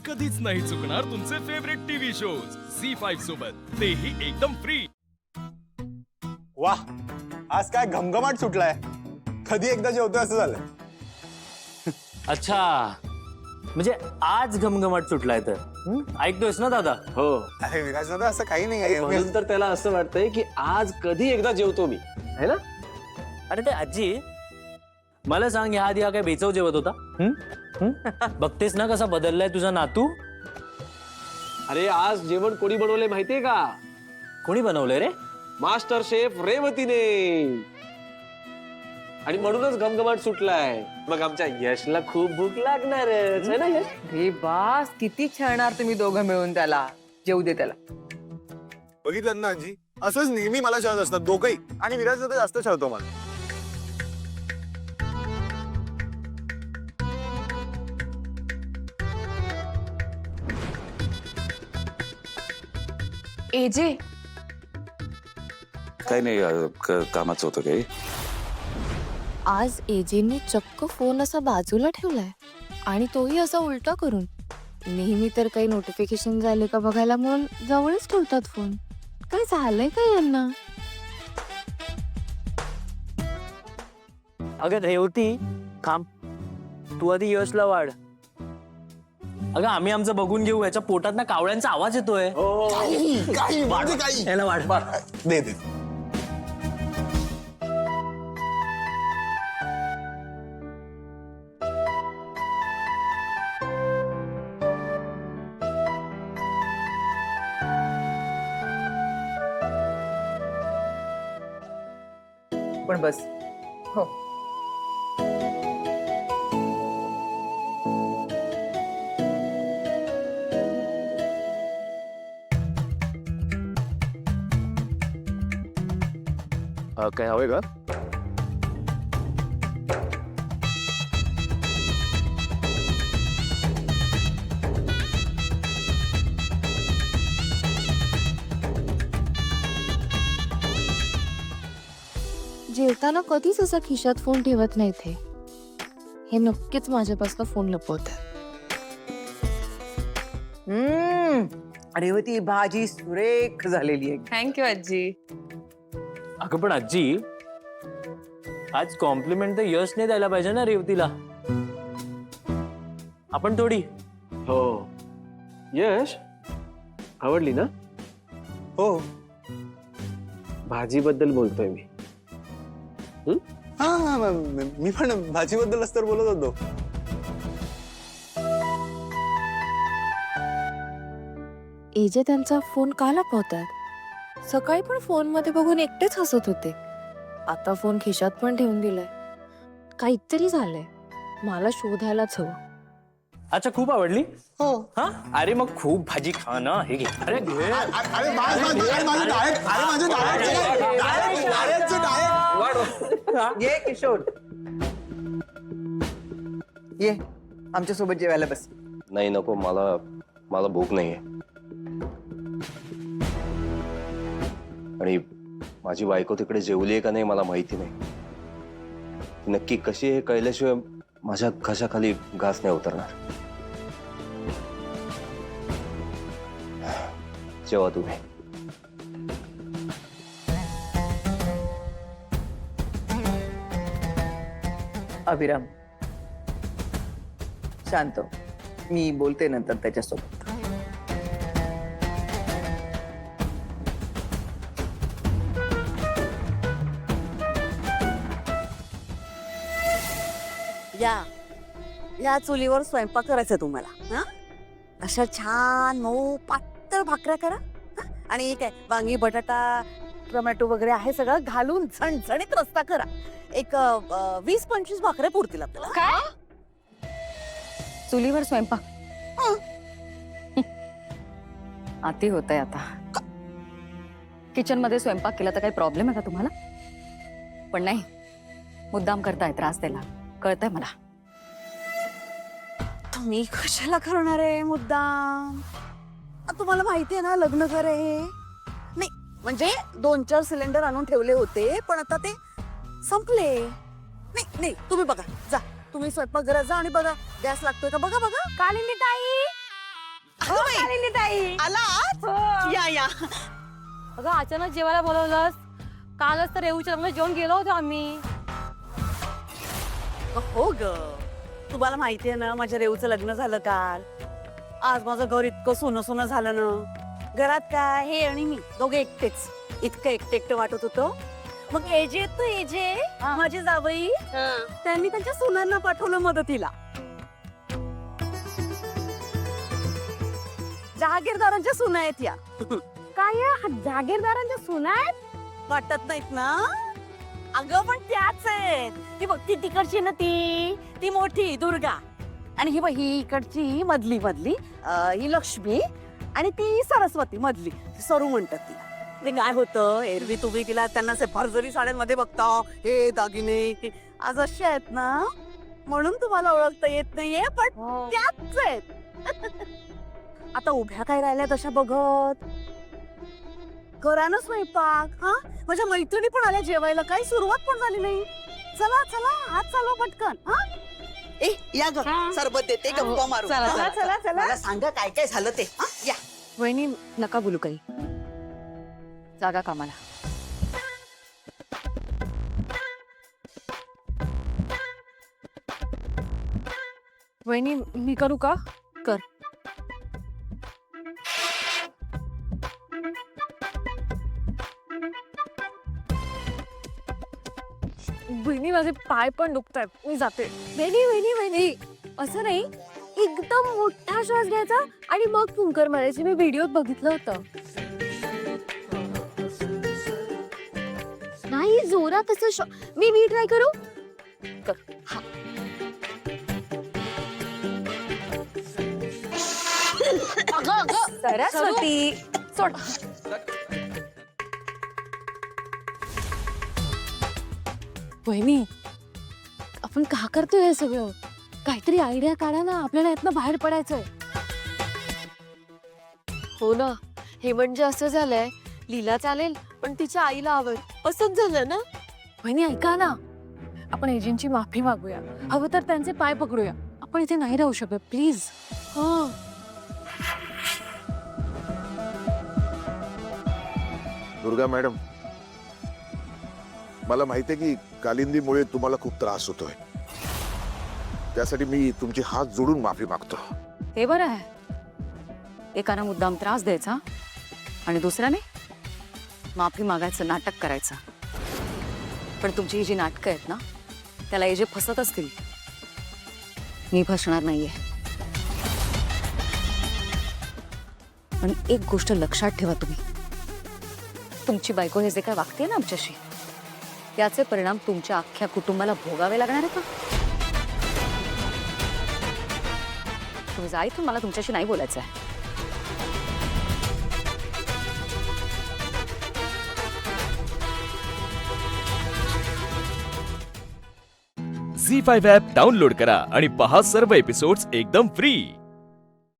कधीच नाही चुकणार तुमचे फेवरेट टीव्ही शोज झी5 सोबत, तेही एकदम फ्री। वाह, आज काय घमघमाट सुटलाय। कधी एकदा जेवतोय असं झालंय। अच्छा, म्हणजे आज घमघमाट सुटलाय तर ऐकतोयस ना दादा? हो, अरे विराज दादा, असं काही नाही आहे। म्हणून तर त्याला असं वाटतंय की आज कधी एकदा जेवतो मी, है ना? अरे ते आजी, मला सांग, ह्या आधी हा काय बेचव जेवत होता? बघतेस ना कसा बदललाय तुझा नातू? अरे आज जेवण कोणी बनवलंय माहितीये का? कोणी बनवलंय रे? Master chef रेवतीने। आणि म्हणूनच घमघमाट सुटलाय। मग आमच्या यशला खूप भूक लागणारच है ना यश? हे बास, किती छळणार तुम्ही दोघं मिळून त्याला। जेवू दे त्याला। बघितलं ना आजी, असंच नेहमी मला छळत असतात दोघंही, आणि विराज दादा जास्त छळतो मला। एजे, काही नाही, कामाचं होतं काही। आज एजेंनी चक्क फोन असा बाजूला ठेवलाय आणि तोही असा उलटा करून। नेहमी तर काही नोटिफिकेशन झाले का बघायला म्हणून जवळच ठेवतात फोन। काय झालंय काय यांना? अगं रेवती, थांब, तू आधी यशला वाढ। अगं आम्ही आमचं बघून घेऊ, याच्या पोटात ना कावळ्यांचा आवाज येतोय। काही म्हणजे काही, याला वाढ। दे दे। पण बस, हो। काय हवंय का? जेवताना कधीच असा खिशात फोन ठेवत नाहीत हे नक्कीच माझ्यापासून फोन लपवतात। रेवती, भाजी सुरेख झालेली आहे। थँक्यू आजी। अगं पण आजी, आज कॉम्प्लिमेंट तर यशने द्यायला पाहिजे ना रेवतीला, आपण थोडी। हो, यश आवडली ना? हो, भाजी बद्दल बोलतोय मी। हा, मी पण भाजीबद्दलच तर बोलत होतो। एजे त्यांचा फोन का लपवतात? सकाळी पण फोन मध्ये बघून एकटेच हसत होते, आता फोन खिशात पण ठेवून दिलाय। काहीतरी झालंय, मला शोधायलाच हवं। अच्छा, खूप आवडली? हो। हा, अरे मग खूप भाजी खा ना। हे घे, अरे घे। अरे माझं डाएट, अरे माझं डाएटचं डाएट। ये किशोर, ये आमच्या सोबत जेवायला बस। नाही नको, मला भूक नाहीये। आणि माझी बायको तिकडे जेवलीये का नाही मला माहिती नाही। ती नक्की कशी आहे कळल्याशिवाय माझ्या घशाखाली घास नाही उतरणार। जेवा तुम्ही। अभिराम, शांत हो. मी बोलते नंतर त्याच्यासोबत। या चुलीवर स्वयंपाक करायचा तुम्हाला। हा, अशा छान मऊ पातळ भाकऱ्या करा। आणि काय वांगी, बटाटा, टोमॅटो वगैरे आहे सगळं घालून झणझणीत रस्ता करा। एक 20-25 भाकऱ्या पुरतील आपल्याला। काय? चुलीवर स्वयंपाक? आती होतंय आता। किचन मध्ये स्वयंपाक केला तर काही प्रॉब्लेम आहे का तुम्हाला? पण नाही, मुद्दाम करताय त्रास द्यायला, कळतंय मला। मी कशाला करणार आहे मुद्दाम? तुम्हाला माहिती आहे ना, लग्न घर आहे। नाही म्हणजे 2-4 सिलेंडर आणून ठेवले होते, पण आता ते संपले। नाही नाही, तुम्ही बघा, जा तुम्ही स्वयंपाकघरात जा आणि बघा गॅस लागतोय का बघा। बघा कालिंदी ताई, आलेली ताई आला या या अगं अचानक जेवायला बोलवलंस. कालच तर रेऊच्या लग्नात जेवण गेलो होतो आम्ही. हो ग तुम्हाला माहितीये ना माझ्या रेऊचं लग्न झालं काल. आज माझं घर इतकं सोनं सोनं झालं ना. घरात काय हे आणि मी दोघे एकटेच. इतकं एकटे एकटं वाटत होतं. मग एजे तू एजे माझी जावई त्यांनी त्यांच्या सुनांना पाठवलं मदतीला. जहागीरदारांच्या सुना आहेत या. काय जागीरदारांच्या सुना आहेत? वाटत नाहीत ना. अगं पण त्याच आहेत. ती बघ ती तिकडची ना ती मोठी दुर्गा आणि ही बघ ही इकडची मधली मधली ही लक्ष्मी आणि ती सरस्वती मधली सरू म्हणतात तिला. ते काय होतं एरवी तुम्ही तिला त्यांना असे भरजरी साड्यांमध्ये बघता हे दागिने आज असे आहेत ना म्हणून तुम्हाला ओळखता येत नाहीये पण त्याच आहेत. आता उभ्या काय राहिल्या तशा बघत. करा ना स्वयंपाक. हा माझ्या मैत्रिणी पण आल्या जेवायला. काही सुरुवात पण झाली नाही. चला चला हात चालवा पटकन. हा ए या ग सरबत देते गप्पा मारू. चला चला चला मला सांगा काय काय झालं ते. या वहिनी नका बोलू काही. जागा कामाला. वहिनी मी करू का? कर. वहिनी माझे पाय पण दुखतायत. मी जाते. वहिनी वहिनी वहिनी असं नाही. एकदम मोठा श्वास घ्यायचा आणि मग फुंकर मारायची. मी व्हिडिओत बघितलं होतं. नाही जोरात असं मी ट्राय करू. कर. हा सरस्वती सोड. वहिनी आपण का करतोय हे सगळं? काहीतरी आयडिया काढा ना. आपल्याला यातनं बाहेर पडायचंय. हो ना. हे म्हणजे असं झालंय लीला चालेल पण तिच्या आईला आवड असंच झालं ना. वहिनी ऐका ना. आपण एजंटची माफी मागूया. हवं तर त्यांचे पाय पकडूया. आपण इथे नाही राहू शकत प्लीज. हा दुर्गा मॅडम मला माहिती आहे की कालिंदीमुळे तुम्हाला खूप त्रास होतोय. त्यासाठी मी तुमची हात जोडून माफी मागतो. ते बरं आहे. एकानं मुद्दाम त्रास द्यायचा आणि दुसऱ्याने माफी मागायचं नाटक करायचं. पण तुमची ही जी नाटकं आहेत ना त्याला हे जे फसत असतील मी फसणार नाहीये. पण एक गोष्ट लक्षात ठेवा तुम्ही. तुमची बायको हे जे काय वागते ना आमच्याशी त्याचे परिणाम तुमच्या अख्ख्या कुटुंबाला भोगावे लागणार आहे का? तुम्ही जा इथून. मला तुमच्याशी नाही बोलायचं आहे. झी5 ॲप डाउनलोड करा आणि पहा सर्व एपिसोड्स एकदम फ्री.